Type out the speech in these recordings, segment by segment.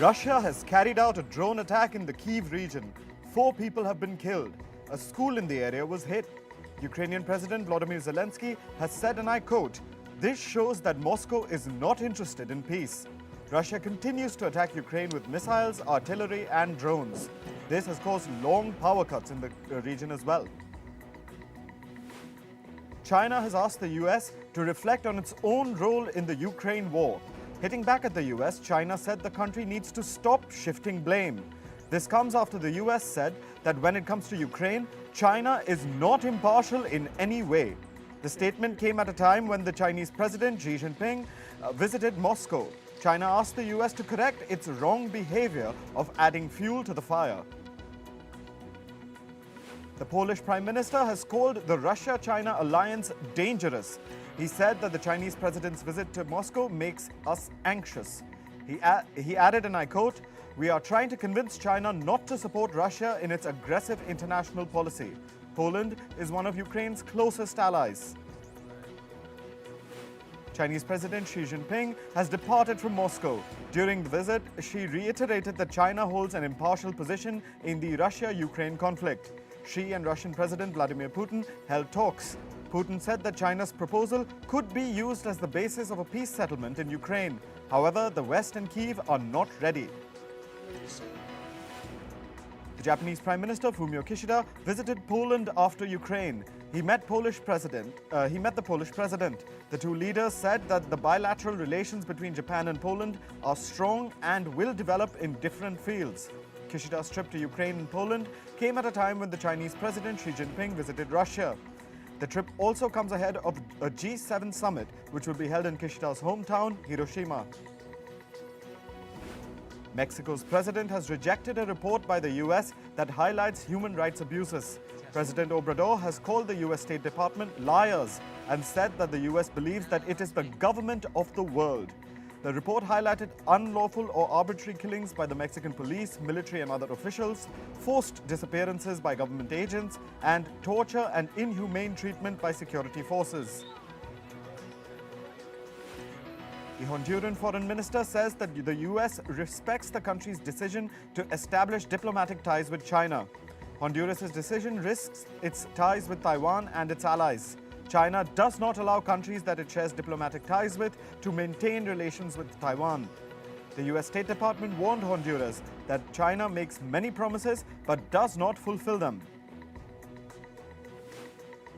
Russia has carried out a drone attack in the Kyiv region. 4 people have been killed. A school in the area was hit. Ukrainian President Volodymyr Zelensky has said, and I quote, "This shows that Moscow is not interested in peace." Russia continues to attack Ukraine with missiles, artillery and drones. This has caused long power cuts in the region as well. China has asked the US to reflect on its own role in the Ukraine war. Hitting back at the US, China said the country needs to stop shifting blame. This comes after the US said that when it comes to Ukraine, China is not impartial in any way. The statement came at a time when the Chinese President Xi Jinping visited Moscow. China asked the US to correct its wrong behavior of adding fuel to the fire. The Polish Prime Minister has called the Russia-China alliance dangerous. He said that the Chinese president's visit to Moscow makes us anxious. He added, and I quote, "We are trying to convince China not to support Russia in its aggressive international policy. Poland is one of Ukraine's closest allies." Chinese President Xi Jinping has departed from Moscow. During the visit, Xi reiterated that China holds an impartial position in the Russia-Ukraine conflict. Xi and Russian President Vladimir Putin held talks. Putin said that China's proposal could be used as the basis of a peace settlement in Ukraine. However, the West and Kyiv are not ready. The Japanese Prime Minister Fumio Kishida visited Poland after Ukraine. He met the Polish president. The two leaders said that the bilateral relations between Japan and Poland are strong and will develop in different fields. Kishida's trip to Ukraine and Poland came at a time when the Chinese President Xi Jinping visited Russia. The trip also comes ahead of a G7 summit, which will be held in Kishida's hometown, Hiroshima. Mexico's president has rejected a report by the US that highlights human rights abuses. President Obrador has called the US State Department liars and said that the US believes that it is the government of the world. The report highlighted unlawful or arbitrary killings by the Mexican police, military and other officials, forced disappearances by government agents, and torture and inhumane treatment by security forces. The Honduran foreign minister says that the US respects the country's decision to establish diplomatic ties with China. Honduras's decision risks its ties with Taiwan and its allies. China does not allow countries that it shares diplomatic ties with to maintain relations with Taiwan. The US State Department warned Honduras that China makes many promises but does not fulfill them.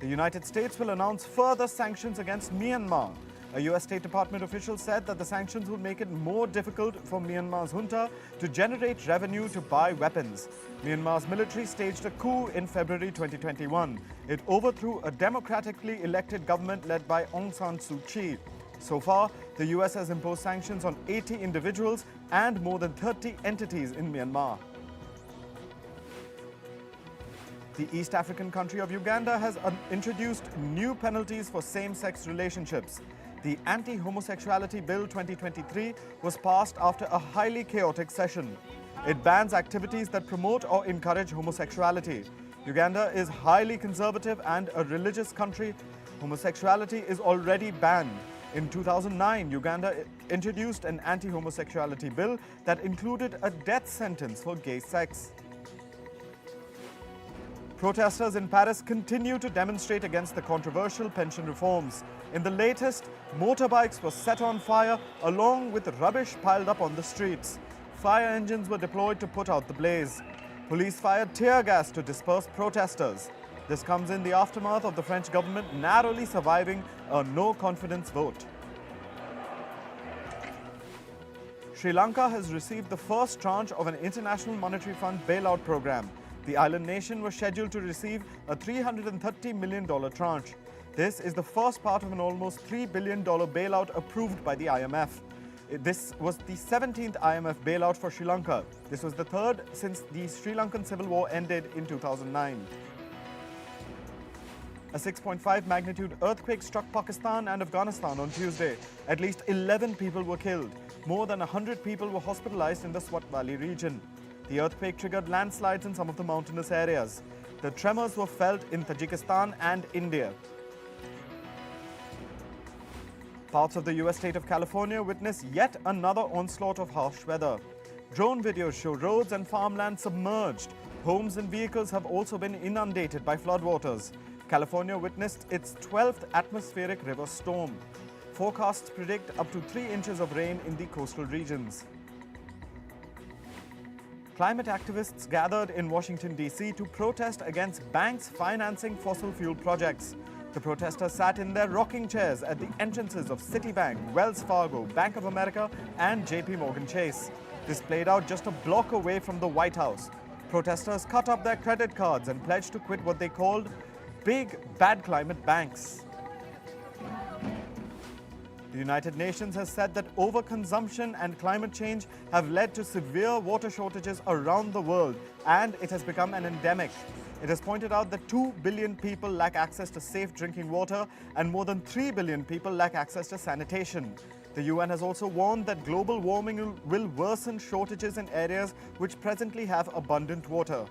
The United States will announce further sanctions against Myanmar. A US State Department official said that the sanctions would make it more difficult for Myanmar's junta to generate revenue to buy weapons. Myanmar's military staged a coup in February 2021. It overthrew a democratically elected government led by Aung San Suu Kyi. So far, the US has imposed sanctions on 80 individuals and more than 30 entities in Myanmar. The East African country of Uganda has introduced new penalties for same-sex relationships. The Anti-Homosexuality Bill 2023 was passed after a highly chaotic session. It bans activities that promote or encourage homosexuality. Uganda is highly conservative and a religious country. Homosexuality is already banned. In 2009, Uganda introduced an anti-homosexuality bill that included a death sentence for gay sex. Protesters in Paris continue to demonstrate against the controversial pension reforms. In the latest, motorbikes were set on fire along with rubbish piled up on the streets. Fire engines were deployed to put out the blaze. Police fired tear gas to disperse protesters. This comes in the aftermath of the French government narrowly surviving a no-confidence vote. Sri Lanka has received the first tranche of an International Monetary Fund bailout program. The island nation was scheduled to receive a $330 million tranche. This is the first part of an almost $3 billion bailout approved by the IMF. This was the 17th IMF bailout for Sri Lanka. This was the third since the Sri Lankan civil war ended in 2009. A 6.5 magnitude earthquake struck Pakistan and Afghanistan on Tuesday. At least 11 people were killed. More than 100 people were hospitalized in the Swat Valley region. The earthquake triggered landslides in some of the mountainous areas. The tremors were felt in Tajikistan and India. Parts of the US state of California witnessed yet another onslaught of harsh weather. Drone videos show roads and farmland submerged. Homes and vehicles have also been inundated by floodwaters. California witnessed its 12th atmospheric river storm. Forecasts predict up to 3 inches of rain in the coastal regions. Climate activists gathered in Washington, D.C. to protest against banks financing fossil fuel projects. The protesters sat in their rocking chairs at the entrances of Citibank, Wells Fargo, Bank of America, and JP Morgan Chase. This played out just a block away from the White House. Protesters cut up their credit cards and pledged to quit what they called big bad climate banks. The United Nations has said that overconsumption and climate change have led to severe water shortages around the world, and it has become an endemic. It has pointed out that 2 billion people lack access to safe drinking water and more than 3 billion people lack access to sanitation. The UN has also warned that global warming will worsen shortages in areas which presently have abundant water.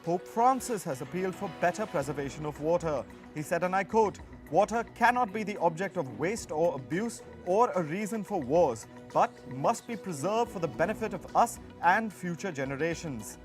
Pope Francis has appealed for better preservation of water. He said, and I quote, "Water cannot be the object of waste or abuse or a reason for wars, but must be preserved for the benefit of us and future generations."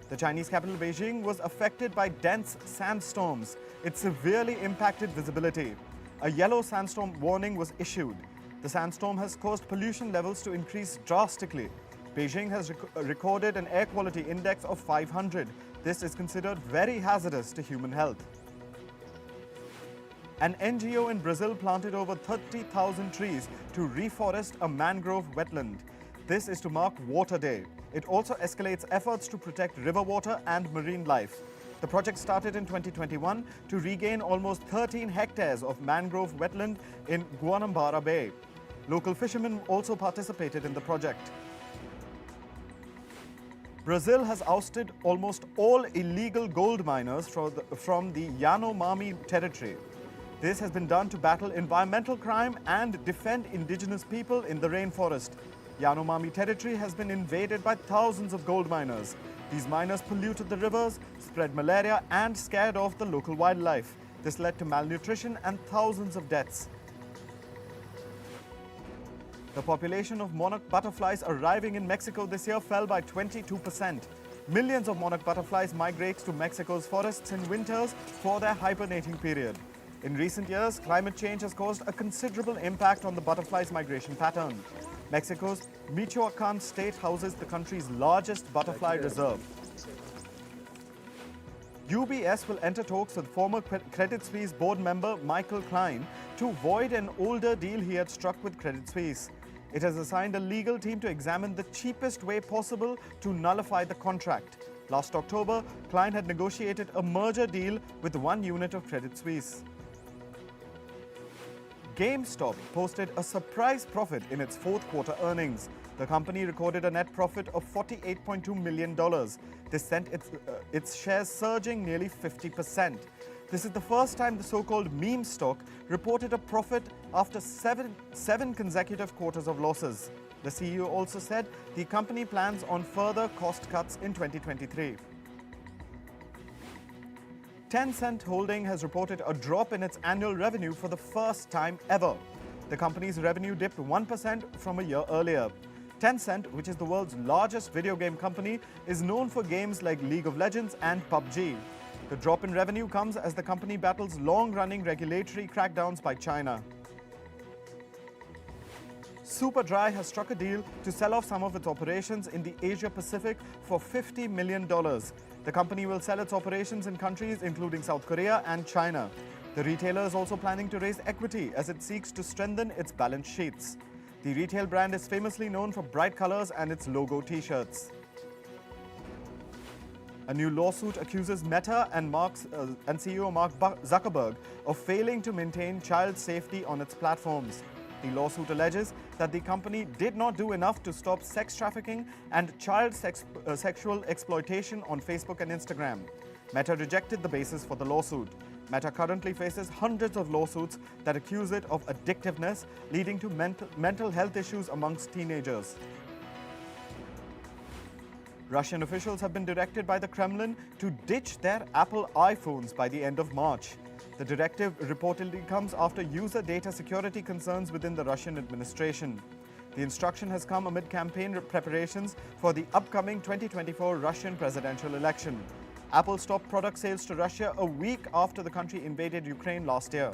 The Chinese capital Beijing was affected by dense sandstorms. It severely impacted visibility. A yellow sandstorm warning was issued. The sandstorm has caused pollution levels to increase drastically. Beijing has recorded an air quality index of 500. This is considered very hazardous to human health. An NGO in Brazil planted over 30,000 trees to reforest a mangrove wetland. This is to mark Water Day. It also escalates efforts to protect river water and marine life. The project started in 2021 to regain almost 13 hectares of mangrove wetland in Guanabara Bay. Local fishermen also participated in the project. Brazil has ousted almost all illegal gold miners from the Yanomami territory. This has been done to battle environmental crime and defend indigenous people in the rainforest. Yanomami territory has been invaded by thousands of gold miners. These miners polluted the rivers, spread malaria, and scared off the local wildlife. This led to malnutrition and thousands of deaths. The population of monarch butterflies arriving in Mexico this year fell by 22%. Millions of monarch butterflies migrate to Mexico's forests in winters for their hibernating period. In recent years, climate change has caused a considerable impact on the butterflies' migration pattern. Mexico's Michoacan state houses the country's largest butterfly reserve. UBS will enter talks with former Credit Suisse board member Michael Klein to void an older deal he had struck with Credit Suisse. It has assigned a legal team to examine the cheapest way possible to nullify the contract. Last October, Klein had negotiated a merger deal with one unit of Credit Suisse. GameStop posted a surprise profit in its fourth quarter earnings. The company recorded a net profit of $48.2 million. This sent its shares surging nearly 50%. This is the first time the so-called meme stock reported a profit after seven consecutive quarters of losses. The CEO also said the company plans on further cost cuts in 2023. Tencent Holding has reported a drop in its annual revenue for the first time ever. The company's revenue dipped 1% from a year earlier. Tencent, which is the world's largest video game company, is known for games like League of Legends and PUBG. The drop in revenue comes as the company battles long-running regulatory crackdowns by China. Superdry has struck a deal to sell off some of its operations in the Asia Pacific for $50 million. The company will sell its operations in countries including South Korea and China. The retailer is also planning to raise equity as it seeks to strengthen its balance sheets. The retail brand is famously known for bright colors and its logo t-shirts. A new lawsuit accuses Meta and CEO Mark Zuckerberg of failing to maintain child safety on its platforms. The lawsuit alleges that the company did not do enough to stop sex trafficking and child sexual exploitation on Facebook and Instagram. Meta rejected the basis for the lawsuit. Meta currently faces hundreds of lawsuits that accuse it of addictiveness, leading to mental health issues amongst teenagers. Russian officials have been directed by the Kremlin to ditch their Apple iPhones by the end of March. The directive reportedly comes after user data security concerns within the Russian administration. The instruction has come amid campaign preparations for the upcoming 2024 Russian presidential election. Apple stopped product sales to Russia a week after the country invaded Ukraine last year.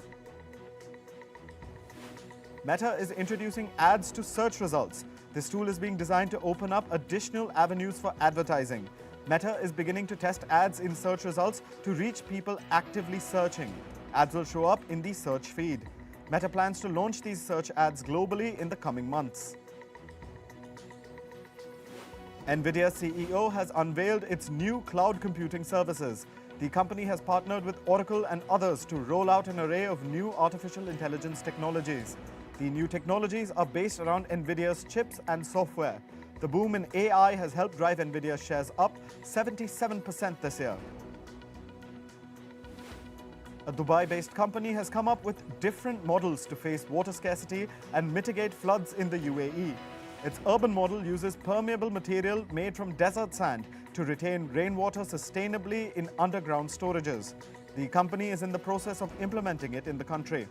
Meta is introducing ads to search results. This tool is being designed to open up additional avenues for advertising. Meta is beginning to test ads in search results to reach people actively searching. Ads will show up in the search feed. Meta plans to launch these search ads globally in the coming months. NVIDIA CEO has unveiled its new cloud computing services. The company has partnered with Oracle and others to roll out an array of new artificial intelligence technologies. The new technologies are based around NVIDIA's chips and software. The boom in AI has helped drive NVIDIA's shares up 77% this year. A Dubai-based company has come up with different models to face water scarcity and mitigate floods in the UAE. Its urban model uses permeable material made from desert sand to retain rainwater sustainably in underground storages. The company is in the process of implementing it in the country.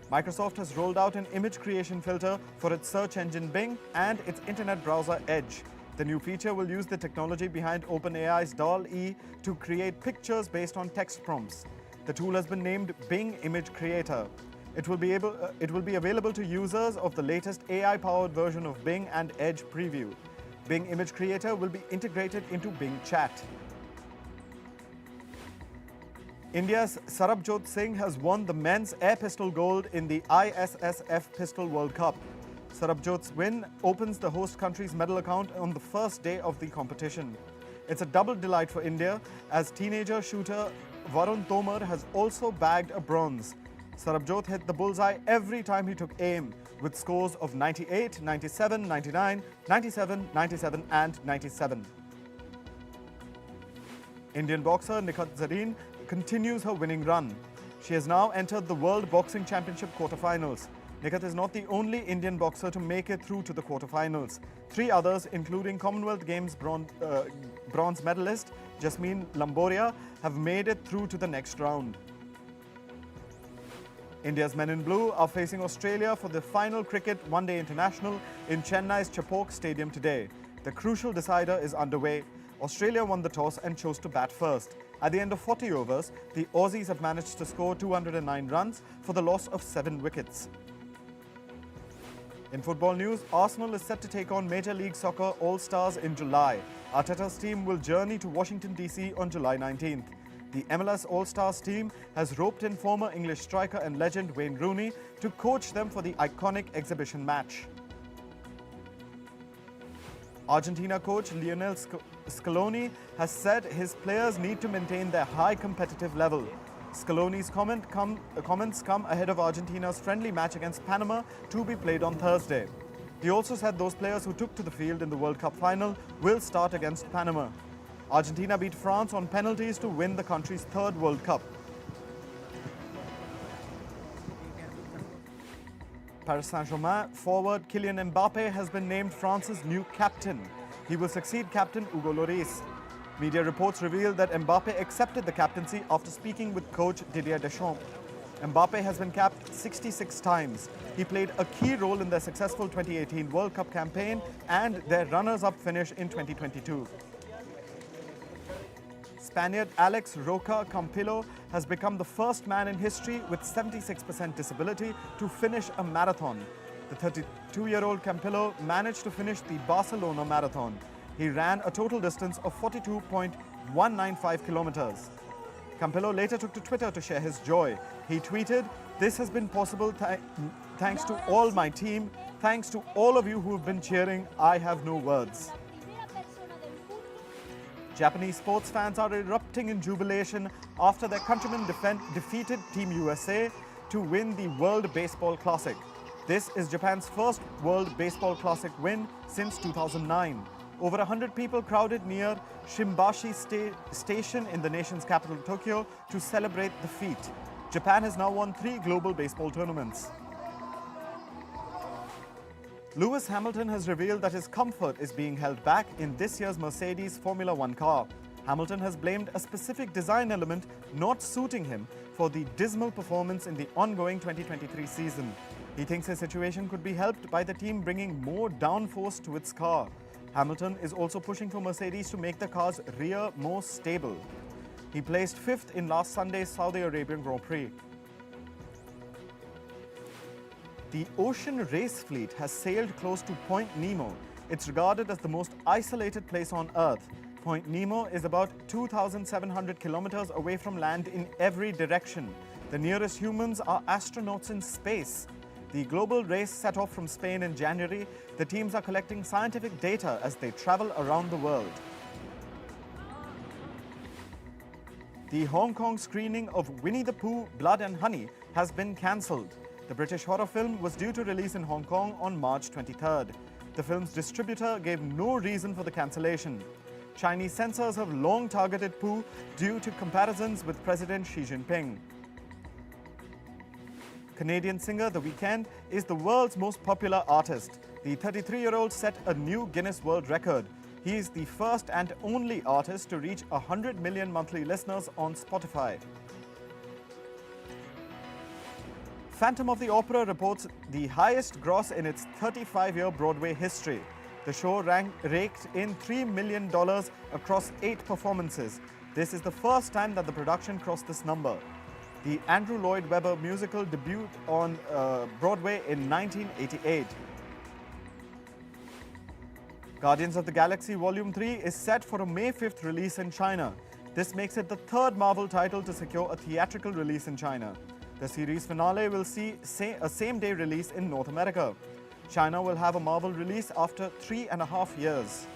Microsoft has rolled out an image creation filter for its search engine Bing and its internet browser Edge. The new feature will use the technology behind OpenAI's DALL-E to create pictures based on text prompts. The tool has been named Bing Image Creator. It will be available to users of the latest AI-powered version of Bing and Edge Preview. Bing Image Creator will be integrated into Bing Chat. India's Sarabjot Singh has won the men's air pistol gold in the ISSF Pistol World Cup. Sarabjot's win opens the host country's medal account on the first day of the competition. It's a double delight for India, as teenager shooter Varun Tomar has also bagged a bronze. Sarabjot hit the bullseye every time he took aim, with scores of 98, 97, 99, 97, 97 and 97. Indian boxer Nikhat Zareen continues her winning run. She has now entered the World Boxing Championship quarterfinals. Nikhat is not the only Indian boxer to make it through to the quarterfinals. 3 others, including Commonwealth Games bronze medalist Jasmine Lamboria, have made it through to the next round. India's men in blue are facing Australia for the final cricket one-day international in Chennai's Chepauk Stadium today. The crucial decider is underway. Australia won the toss and chose to bat first. At the end of 40 overs, the Aussies have managed to score 209 runs for the loss of 7 wickets. In football news, Arsenal is set to take on Major League Soccer All-Stars in July. Arteta's team will journey to Washington, D.C. on July 19th. The MLS All-Stars team has roped in former English striker and legend Wayne Rooney to coach them for the iconic exhibition match. Argentina coach Lionel Scaloni has said his players need to maintain their high competitive level. Scaloni's comments come ahead of Argentina's friendly match against Panama to be played on Thursday. He also said those players who took to the field in the World Cup final will start against Panama. Argentina beat France on penalties to win the country's 3rd World Cup. Paris Saint-Germain forward Kylian Mbappe has been named France's new captain. He will succeed captain Hugo Lloris. Media reports reveal that Mbappe accepted the captaincy after speaking with coach Didier Deschamps. Mbappe has been capped 66 times. He played a key role in their successful 2018 World Cup campaign and their runners-up finish in 2022. Spaniard Alex Roca Campillo has become the first man in history with 76% disability to finish a marathon. The 32-year-old Campillo managed to finish the Barcelona Marathon. He ran a total distance of 42.195 kilometers. Campillo later took to Twitter to share his joy. He tweeted, "This has been possible thanks to all my team, thanks to all of you who have been cheering. I have no words." Japanese sports fans are erupting in jubilation after their countrymen defeated Team USA to win the World Baseball Classic. This is Japan's first World Baseball Classic win since 2009. Over 100 people crowded near Shimbashi Station in the nation's capital, Tokyo, to celebrate the feat. Japan has now won 3 global baseball tournaments. Lewis Hamilton has revealed that his comfort is being held back in this year's Mercedes Formula One car. Hamilton has blamed a specific design element not suiting him for the dismal performance in the ongoing 2023 season. He thinks his situation could be helped by the team bringing more downforce to its car. Hamilton is also pushing for Mercedes to make the car's rear more stable. He placed 5th in last Sunday's Saudi Arabian Grand Prix. The ocean race fleet has sailed close to Point Nemo. It's regarded as the most isolated place on Earth. Point Nemo is about 2,700 kilometers away from land in every direction. The nearest humans are astronauts in space. The global race set off from Spain in January. The teams are collecting scientific data as they travel around the world. The Hong Kong screening of Winnie the Pooh, Blood and Honey has been cancelled. The British horror film was due to release in Hong Kong on March 23rd. The film's distributor gave no reason for the cancellation. Chinese censors have long targeted Pooh due to comparisons with President Xi Jinping. Canadian singer The Weeknd is the world's most popular artist. The 33-year-old set a new Guinness World Record. He is the first and only artist to reach 100 million monthly listeners on Spotify. Phantom of the Opera reports the highest gross in its 35-year Broadway history. The show raked in $3 million across 8 performances. This is the first time that the production crossed this number. The Andrew Lloyd Webber musical debuted on Broadway in 1988. Guardians of the Galaxy Volume 3 is set for a May 5th release in China. This makes it the 3rd Marvel title to secure a theatrical release in China. The series finale will see a same-day release in North America. China will have a Marvel release after 3.5 years.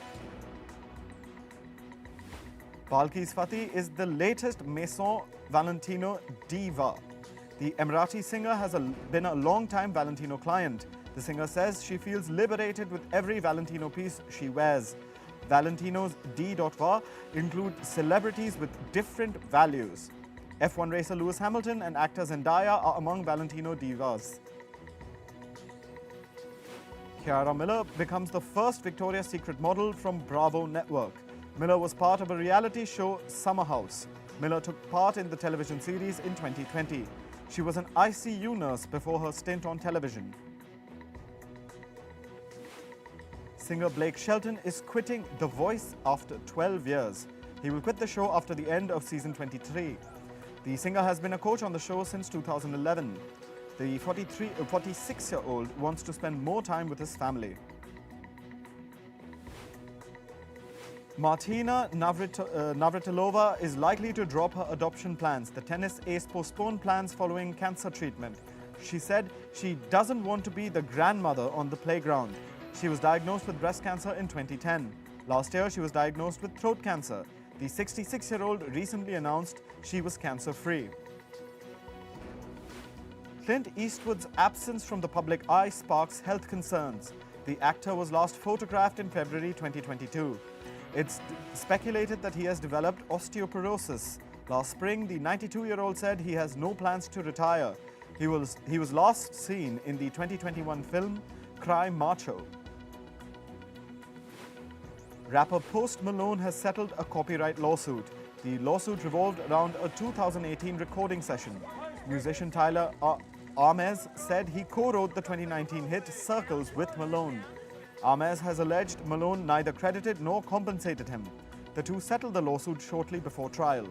Balkis Fatih is the latest Maison Valentino diva. The Emirati singer has been a long-time Valentino client. The singer says she feels liberated with every Valentino piece she wears. Valentino's D.Va include celebrities with different values. F1 racer Lewis Hamilton and actor Zendaya are among Valentino divas. Kiara Miller becomes the first Victoria's Secret model from Bravo Network. Miller was part of a reality show, Summer House. Miller took part in the television series in 2020. She was an ICU nurse before her stint on television. Singer Blake Shelton is quitting The Voice after 12 years. He will quit the show after the end of season 23. The singer has been a coach on the show since 2011. The 46-year-old wants to spend more time with his family. Martina Navratilova is likely to drop her adoption plans. The tennis ace postponed plans following cancer treatment. She said she doesn't want to be the grandmother on the playground. She was diagnosed with breast cancer in 2010. Last year, she was diagnosed with throat cancer. The 66-year-old recently announced she was cancer-free. Clint Eastwood's absence from the public eye sparks health concerns. The actor was last photographed in February 2022. It's speculated that he has developed osteoporosis. Last spring, the 92-year-old said he has no plans to retire. He was last seen in the 2021 film Cry Macho. Rapper Post Malone has settled a copyright lawsuit. The lawsuit revolved around a 2018 recording session. Musician Tyler Armez said he co-wrote the 2019 hit Circles with Malone. Armez has alleged Malone neither credited nor compensated him. The two settled the lawsuit shortly before trial.